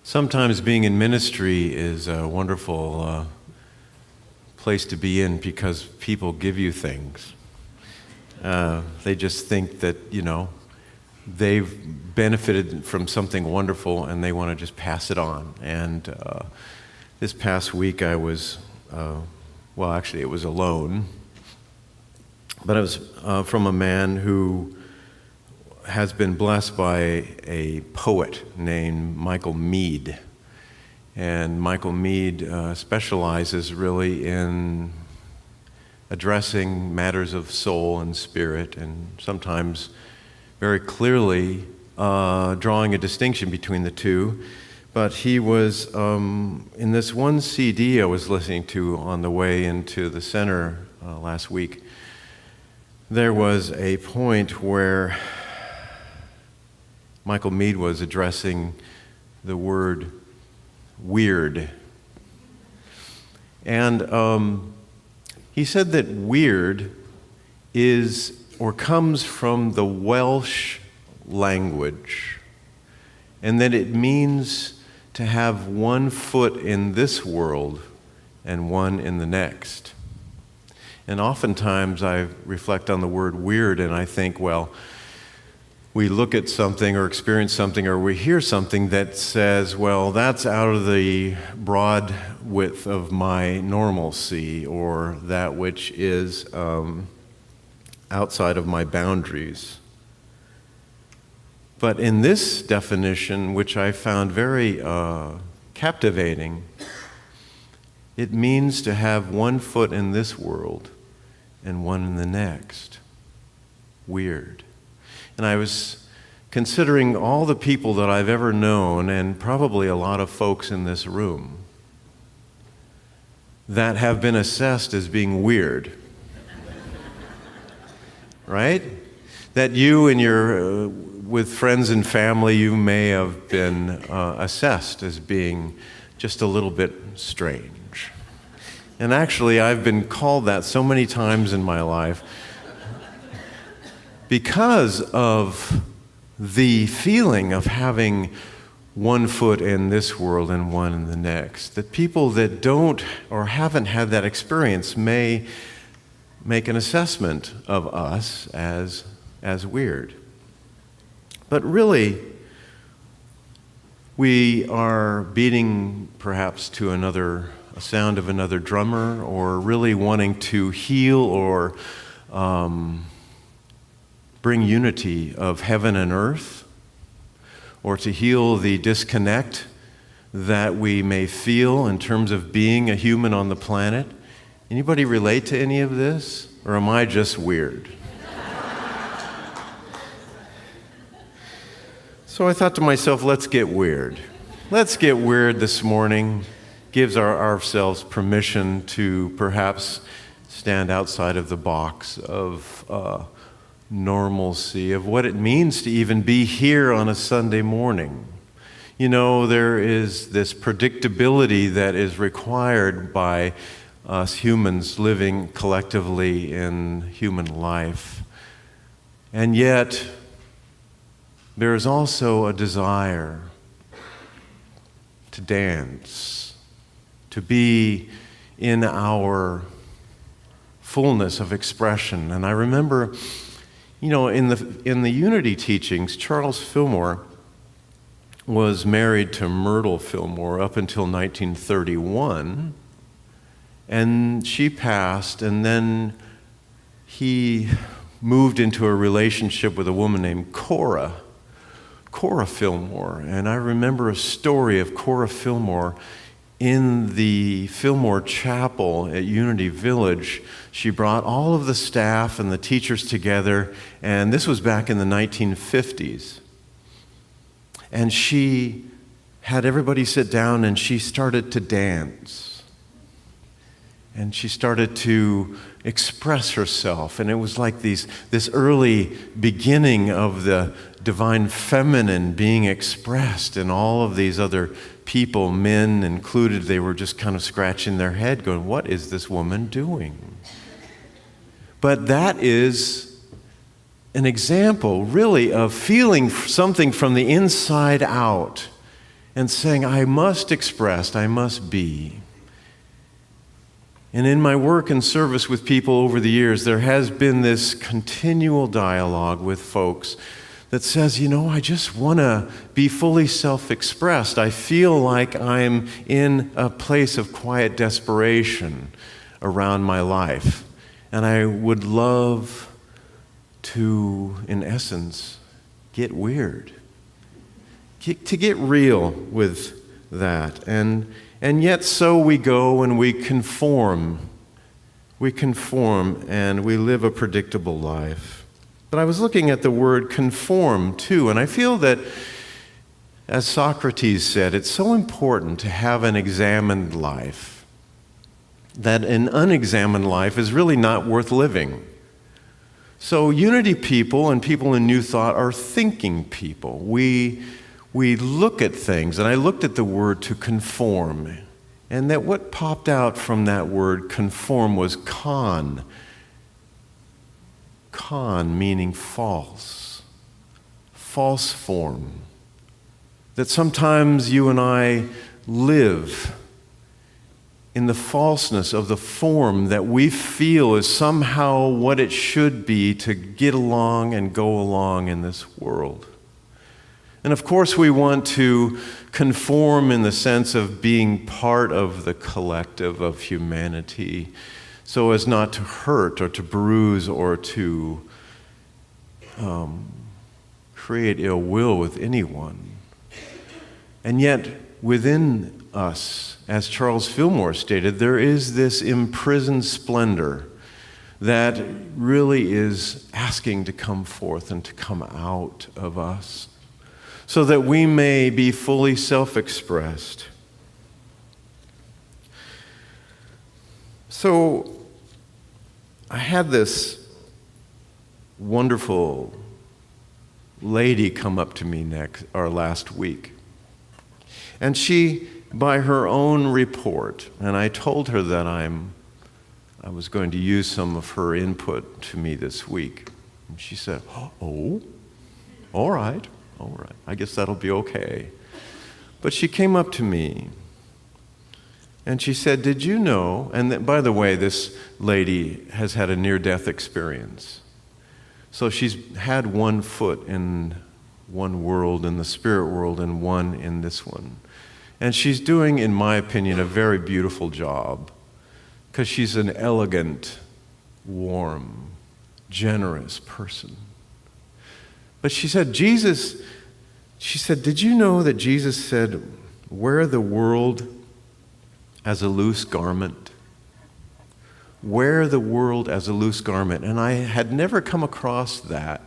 Sometimes being in ministry is a wonderful place to be in because people give you things. They just think that, they've benefited from something wonderful and they want to just pass it on. And this past week I was, it was alone, but it was from a man who has been blessed by a poet named Michael Meade. And Michael Meade specializes really in addressing matters of soul and spirit, and sometimes very clearly drawing a distinction between the two. But he was, in this one CD I was listening to on the way into the center last week, there was a point where Michael Meade was addressing the word weird. And he said that weird is or comes from the Welsh language, and that it means to have one foot in this world and one in the next. And oftentimes I reflect on the word weird and I think, well, we look at something or experience something or we hear something that says, well, that's out of the broad width of my normalcy, or that which is outside of my boundaries. But in this definition, which I found very captivating, it means to have one foot in this world and one in the next. Weird. And I was considering all the people that I've ever known, and probably a lot of folks in this room, that have been assessed as being weird. Right? That you and your, with friends and family, you may have been assessed as being just a little bit strange. And actually, I've been called that so many times in my life because of the feeling of having one foot in this world and one in the next. That people that don't or haven't had that experience may make an assessment of us as weird. But really, we are beating perhaps to a sound of another drummer, or really wanting to heal or bring unity of heaven and earth, or to heal the disconnect that we may feel in terms of being a human on the planet. Anybody relate to any of this? Or am I just weird? So I thought to myself, let's get weird. Let's get weird this morning. Gives ourselves permission to perhaps stand outside of the box of normalcy, of what it means to even be here on a Sunday morning. There is this predictability that is required by us humans living collectively in human life. And yet, there is also a desire to dance, to be in our fullness of expression. And I remember, in the Unity teachings, Charles Fillmore was married to Myrtle Fillmore up until 1931. And she passed, and then he moved into a relationship with a woman named Cora Fillmore. And I remember a story of Cora Fillmore in the Fillmore Chapel at Unity Village. She brought all of the staff and the teachers together, and this was back in the 1950s. And she had everybody sit down, and she started to dance. And she started to express herself. And it was like this early beginning of the divine feminine being expressed. And all of these other people, men included, they were just kind of scratching their head going, what is this woman doing? But that is an example, really, of feeling something from the inside out and saying, I must express, I must be. And in my work and service with people over the years, there has been this continual dialogue with folks that says, I just want to be fully self-expressed. I feel like I'm in a place of quiet desperation around my life. And I would love to, in essence, get weird, to get real with that. And yet so we go and we conform. We conform and we live a predictable life. But I was looking at the word conform too, and I feel that, as Socrates said, it's so important to have an examined life, that an unexamined life is really not worth living. So unity people and people in New Thought are thinking people. We look at things, and I looked at the word to conform, and that what popped out from that word conform was con meaning false form. That sometimes you and I live in the falseness of the form that we feel is somehow what it should be to get along and go along in this world. And of course we want to conform in the sense of being part of the collective of humanity, so as not to hurt or to bruise or to create ill will with anyone. And yet, within us, as Charles Fillmore stated, there is this imprisoned splendor that really is asking to come forth and to come out of us, so that we may be fully self-expressed. So, I had this wonderful lady come up to me last week. And she, by her own report, and I told her that I was going to use some of her input to me this week. And she said, oh, all right, I guess that'll be okay. But she came up to me and she said, did you know, and by the way, this lady has had a near-death experience. So she's had one foot in one world, in the spirit world, and one in this one. And she's doing, in my opinion, a very beautiful job, because she's an elegant, warm, generous person. But she said, did you know that Jesus said, wear the world as a loose garment? Wear the world as a loose garment. And I had never come across that.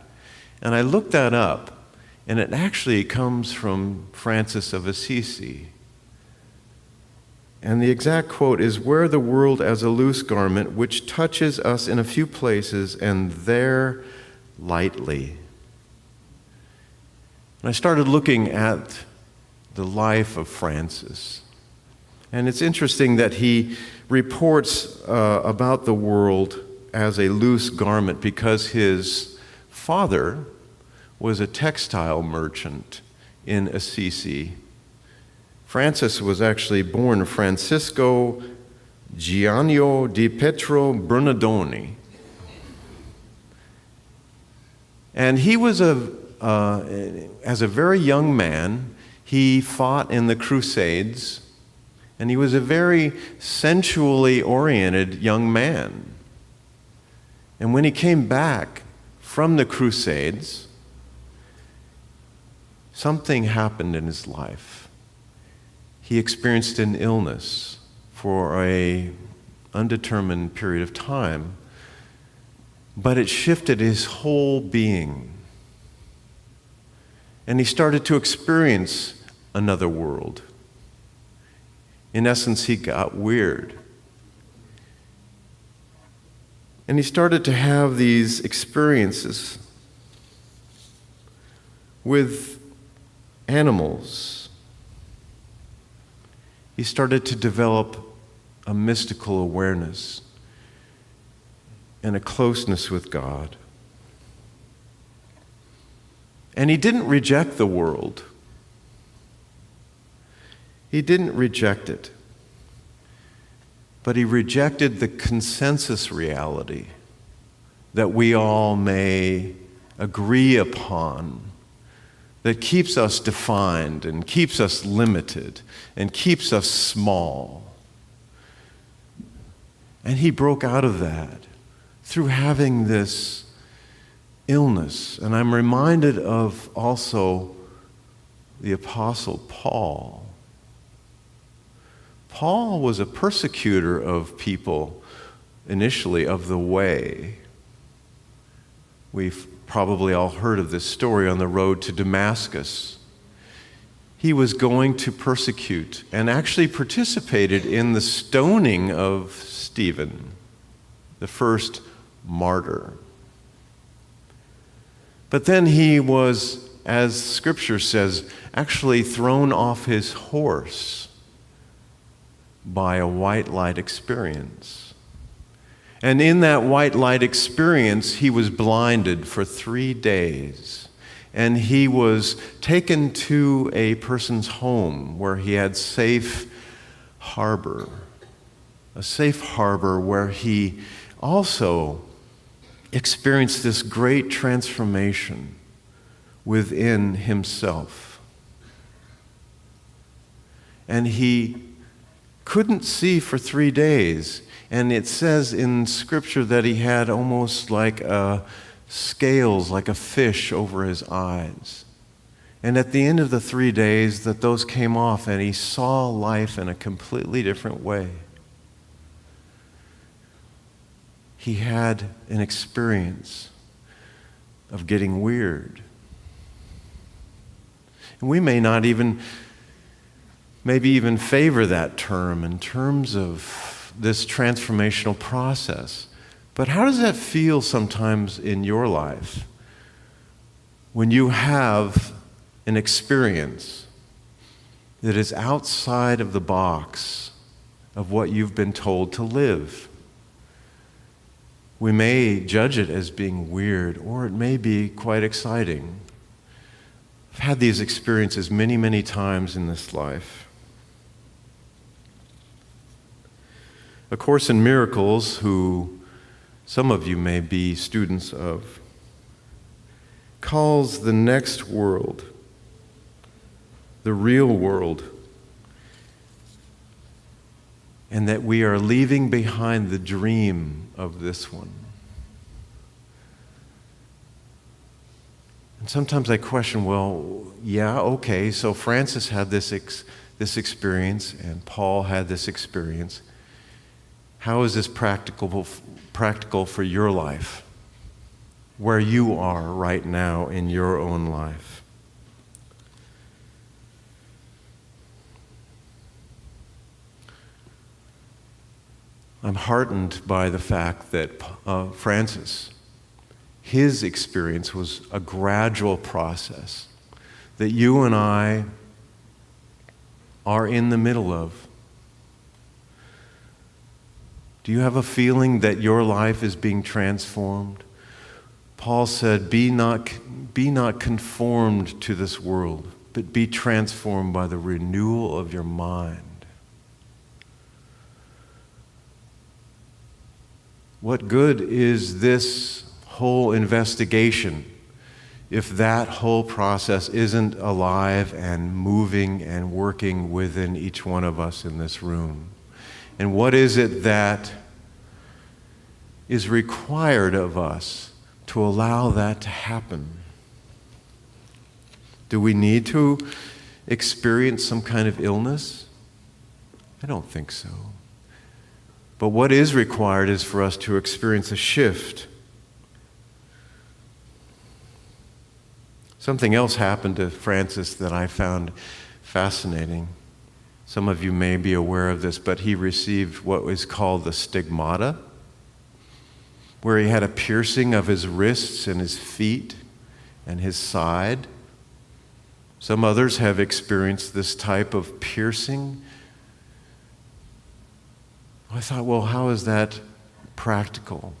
And I looked that up, and it actually comes from Francis of Assisi. And the exact quote is, wear the world as a loose garment, which touches us in a few places, and there lightly. And I started looking at the life of Francis. And it's interesting that he reports about the world as a loose garment because his father was a textile merchant in Assisi. Francis was actually born Francisco Giannio di Pietro Bernardoni. And he was as a very young man, he fought in the Crusades. And he was a very sensually oriented young man. And when he came back from the Crusades, something happened in his life. He experienced an illness for an undetermined period of time, but it shifted his whole being. And he started to experience another world. In essence, he got weird. And he started to have these experiences with animals. He started to develop a mystical awareness and a closeness with God. And he didn't reject the world. He didn't reject it, but he rejected the consensus reality that we all may agree upon, that keeps us defined and keeps us limited and keeps us small. And he broke out of that through having this illness. And I'm reminded of also the Apostle Paul. Paul was a persecutor of people, initially, of the way. We've probably all heard of this story on the road to Damascus. He was going to persecute and actually participated in the stoning of Stephen, the first martyr. But then he was, as Scripture says, actually thrown off his horse by a white light experience. And in that white light experience, he was blinded for 3 days. And he was taken to a person's home where he had safe harbor. A safe harbor where he also experienced this great transformation within himself. And he couldn't see for 3 days. And it says in Scripture that he had almost like scales, like a fish over his eyes. And at the end of the 3 days, that those came off and he saw life in a completely different way. He had an experience of getting weird. And we may not even, maybe even favor that term in terms of this transformational process. But how does that feel sometimes in your life when you have an experience that is outside of the box of what you've been told to live? We may judge it as being weird, or it may be quite exciting. I've had these experiences many, many times in this life. A Course in Miracles, who some of you may be students of, calls the next world the real world, and that we are leaving behind the dream of this one. And sometimes I question, well, yeah, okay, so Francis had this experience, and Paul had this experience. How is this practical for your life, where you are right now in your own life? I'm heartened by the fact that Francis, his experience was a gradual process that you and I are in the middle of. Do you have a feeling that your life is being transformed? Paul said, be not conformed to this world, but be transformed by the renewal of your mind. What good is this whole investigation if that whole process isn't alive and moving and working within each one of us in this room? And what is it that is required of us to allow that to happen? Do we need to experience some kind of illness? I don't think so. But what is required is for us to experience a shift. Something else happened to Francis that I found fascinating. Some of you may be aware of this, but he received what was called the stigmata, where he had a piercing of his wrists and his feet and his side. Some others have experienced this type of piercing. I thought, well, how is that practical?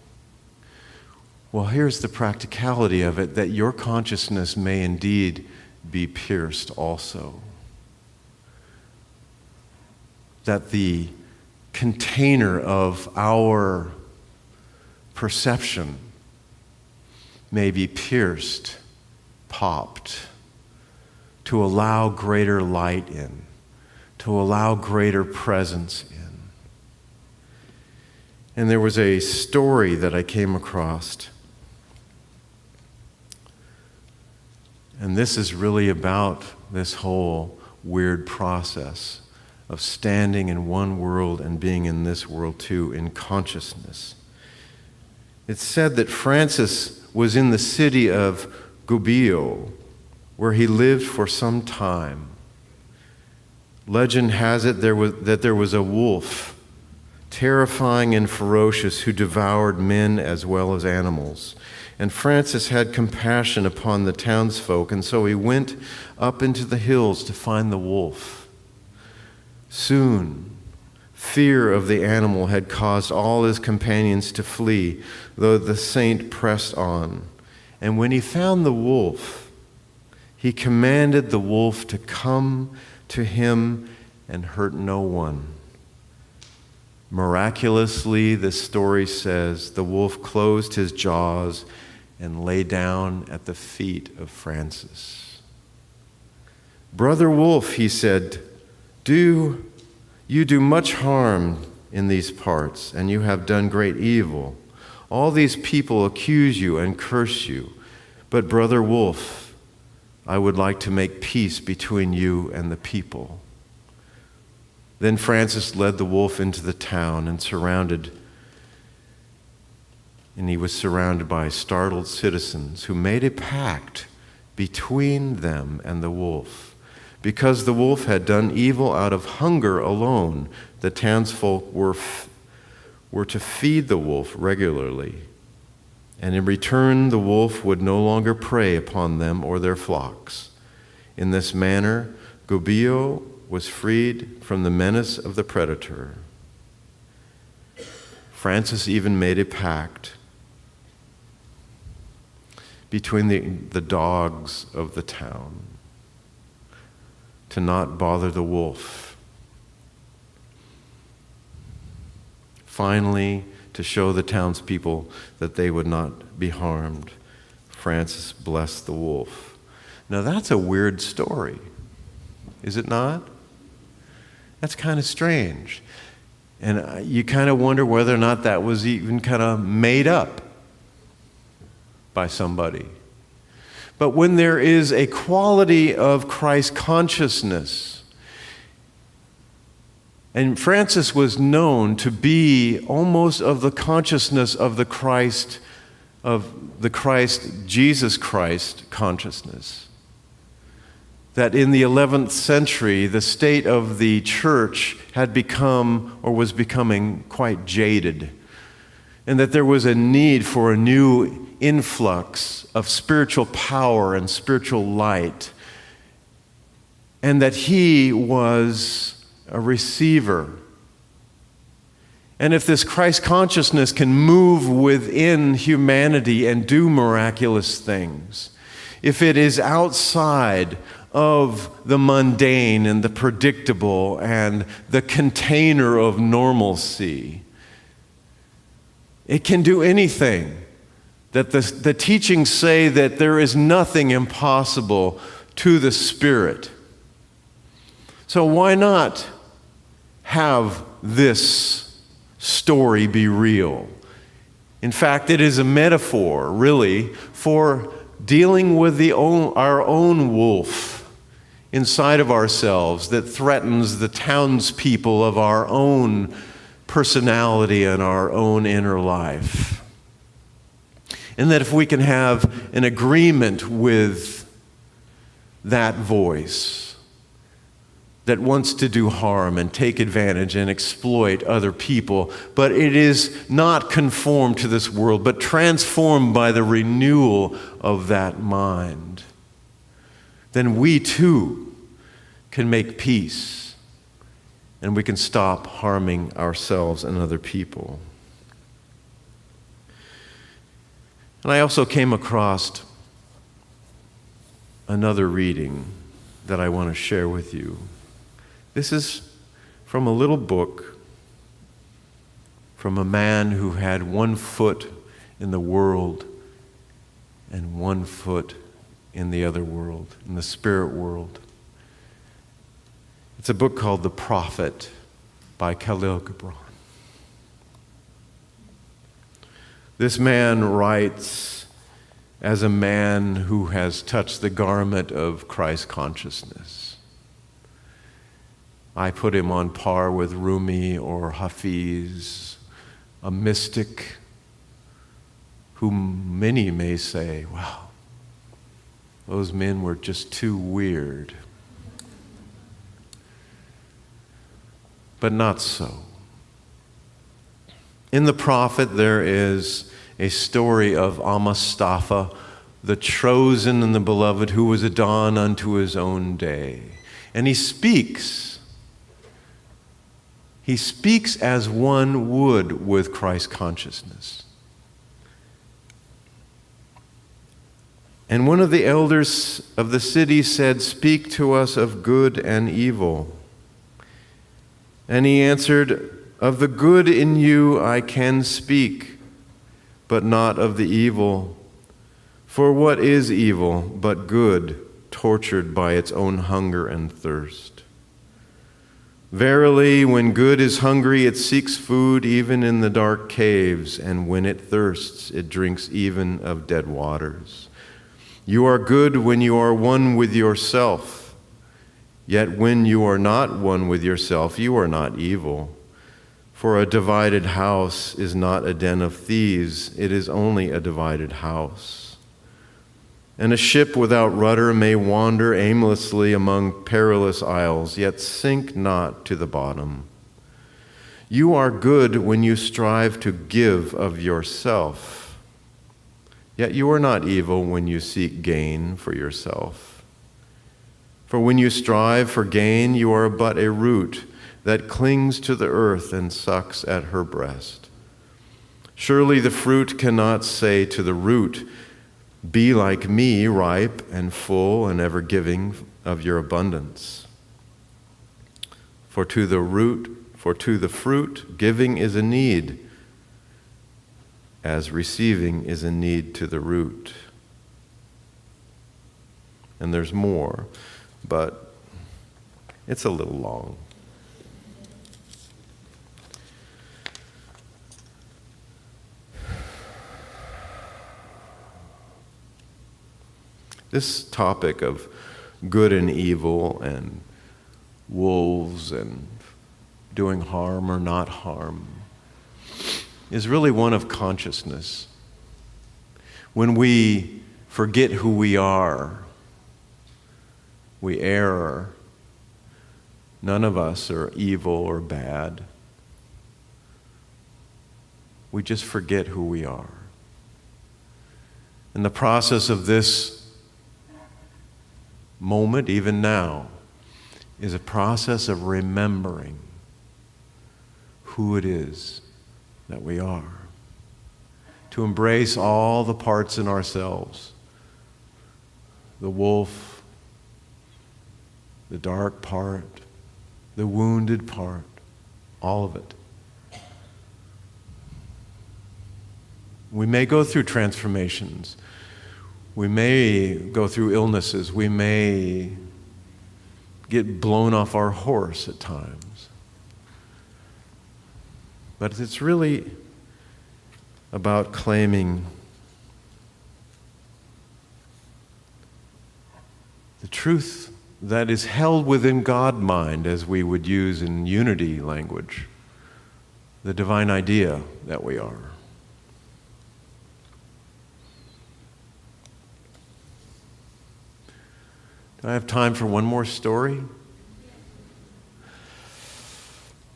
Well, here's the practicality of it, that your consciousness may indeed be pierced also. that the container of our perception may be pierced, popped, to allow greater light in, to allow greater presence in. And there was a story that I came across. And this is really about this whole weird process of standing in one world and being in this world too, in consciousness. It's said that Francis was in the city of Gubbio, where he lived for some time. Legend has it that there was a wolf, terrifying and ferocious, who devoured men as well as animals. And Francis had compassion upon the townsfolk, and so he went up into the hills to find the wolf. Soon, fear of the animal had caused all his companions to flee, though the saint pressed on. And when he found the wolf, he commanded the wolf to come to him and hurt no one. Miraculously, the story says, the wolf closed his jaws and lay down at the feet of Francis. "Brother Wolf," he said, you do much harm in these parts, and you have done great evil. All these people accuse you and curse you. But Brother Wolf, I would like to make peace between you and the people. Then Francis led the wolf into the town and he was surrounded by startled citizens who made a pact between them and the wolf. Because the wolf had done evil out of hunger alone, the townsfolk were to feed the wolf regularly. And in return, the wolf would no longer prey upon them or their flocks. In this manner, Gubbio was freed from the menace of the predator. Francis even made a pact between the dogs of the town to not bother the wolf. Finally, to show the townspeople that they would not be harmed, Francis blessed the wolf. Now that's a weird story, is it not? That's kind of strange. And you kind of wonder whether or not that was even kind of made up by somebody. But when there is a quality of Christ consciousness, and Francis was known to be almost of the consciousness of the Christ, Jesus Christ consciousness. That in the 11th century, the state of the church had become, or was becoming, quite jaded. And that there was a need for a new influx of spiritual power and spiritual light. And that he was a receiver. And if this Christ consciousness can move within humanity and do miraculous things, if it is outside of the mundane and the predictable and the container of normalcy, it can do anything. That the teachings say that there is nothing impossible to the Spirit. So why not have this story be real? In fact, it is a metaphor, really, for dealing with our own wolf inside of ourselves that threatens the townspeople of our own personality and our own inner life. And that if we can have an agreement with that voice that wants to do harm and take advantage and exploit other people, but it is not conformed to this world, but transformed by the renewal of that mind, then we too can make peace and we can stop harming ourselves and other people. And I also came across another reading that I want to share with you. This is from a little book from a man who had one foot in the world and one foot in the other world, in the spirit world. It's a book called The Prophet by Kellogg. This man writes as a man who has touched the garment of Christ consciousness. I put him on par with Rumi or Hafiz, a mystic whom many may say, wow, those men were just too weird. But not so. In the prophet, there is a story of Mustafa, the chosen and the beloved, who was a dawn unto his own day. And he speaks. He speaks as one would with Christ consciousness. And one of the elders of the city said, "Speak to us of good and evil." And he answered, "Of the good in you I can speak, but not of the evil. For what is evil but good, tortured by its own hunger and thirst? Verily, when good is hungry, it seeks food even in the dark caves, and when it thirsts, it drinks even of dead waters. You are good when you are one with yourself. Yet when you are not one with yourself, you are not evil. For a divided house is not a den of thieves, it is only a divided house. And a ship without rudder may wander aimlessly among perilous isles, yet sink not to the bottom. You are good when you strive to give of yourself. Yet you are not evil when you seek gain for yourself. For when you strive for gain, you are but a root that clings to the earth and sucks at her breast. Surely the fruit cannot say to the root, "Be like me, ripe and full and ever giving of your abundance." For to the fruit, giving is a need, as receiving is a need to the root. And there's more, but it's a little long. This topic of good and evil and wolves and doing harm or not harm is really one of consciousness. When we forget who we are, we err. None of us are evil or bad. We just forget who we are. And the process of this moment, even now, is a process of remembering who it is that we are. To embrace all the parts in ourselves, the wolf, the dark part, the wounded part, all of it. We may go through transformations. We may go through illnesses. We may get blown off our horse at times. But it's really about claiming the truth that is held within God mind, as we would use in unity language, the divine idea that we are. Do I have time for one more story?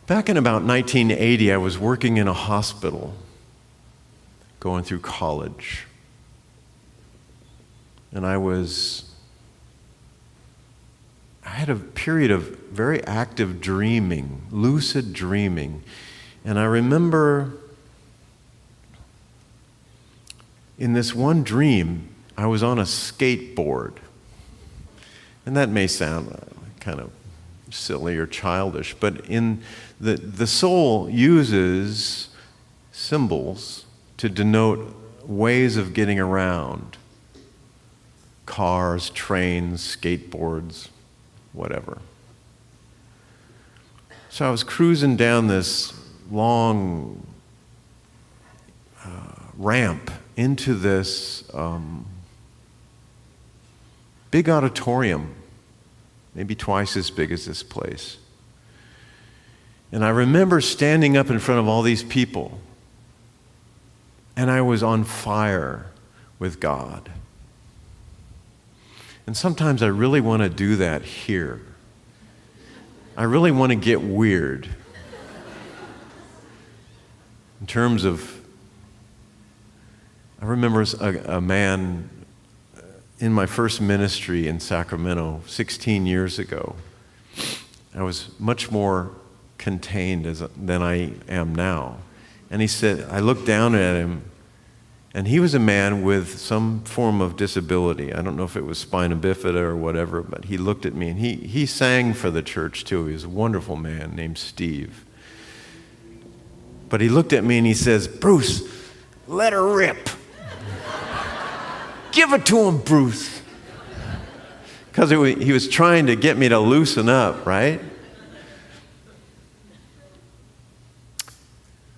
Back in about 1980, I was working in a hospital, going through college. And I had a period of very active dreaming, lucid dreaming. And I remember in this one dream, I was on a skateboard. And that may sound kind of silly or childish, but in the soul uses symbols to denote ways of getting around. Cars, trains, skateboards, whatever. So I was cruising down this long ramp into this big auditorium, maybe twice as big as this place. And I remember standing up in front of all these people, and I was on fire with God. And sometimes I really want to do that here. I really want to get weird. In terms of, I remember a man in my first ministry in Sacramento 16 years ago. I was much more contained than I am now. And he said, I looked down at him, and he was a man with some form of disability. I don't know if it was spina bifida or whatever, but he looked at me, and he sang for the church too. He was a wonderful man named Steve. But he looked at me and he says, Bruce, let her rip. Give it to him, Bruce. Because he was trying to get me to loosen up, right?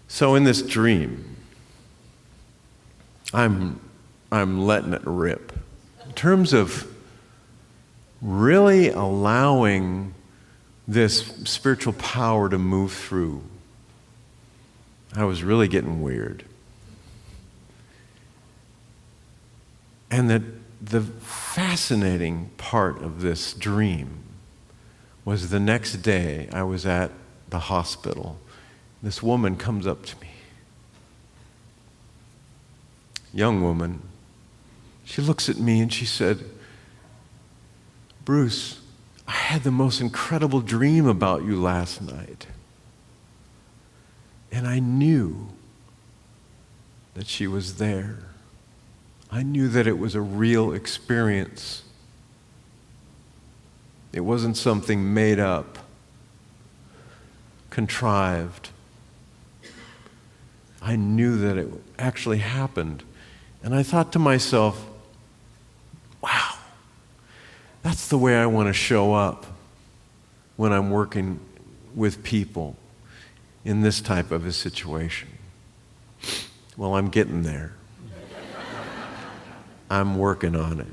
So in this dream, I'm letting it rip. In terms of really allowing this spiritual power to move through, I was really getting weird. And the fascinating part of this dream was the next day I was at the hospital. This woman comes up to me. Young woman. She looks at me and she said, Bruce, I had the most incredible dream about you last night. And I knew that she was there. I knew that it was a real experience. It wasn't something made up, contrived. I knew that it actually happened. And I thought to myself, wow, that's the way I want to show up when I'm working with people in this type of a situation. Well, I'm getting there. I'm working on it.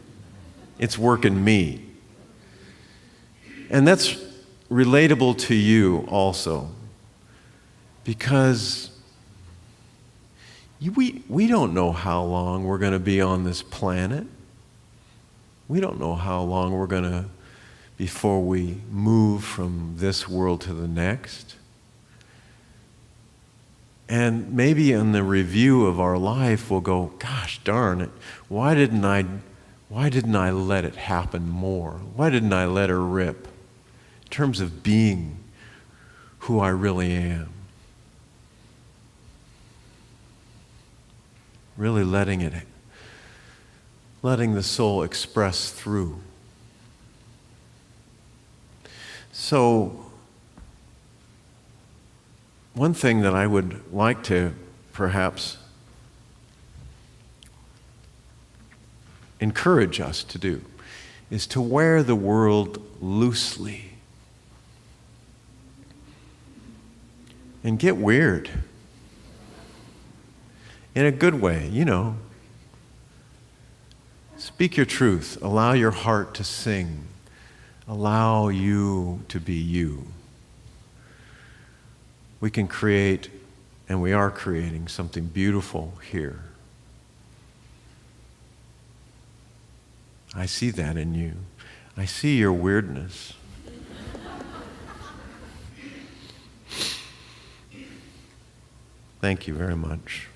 It's working me. And that's relatable to you also, because we don't know how long we're going to be on this planet. We don't know how long we're going to, before we move from this world to the next. And maybe in the review of our life, we'll go, gosh darn it, why didn't I let it happen more? Why didn't I let her rip? In terms of being who I really am. Really letting the soul express through. So, one thing that I would like to perhaps encourage us to do is to wear the world loosely and get weird in a good way, you know. Speak your truth. Allow your heart to sing. Allow you to be you. We can create, and we are creating, something beautiful here. I see that in you. I see your weirdness. Thank you very much.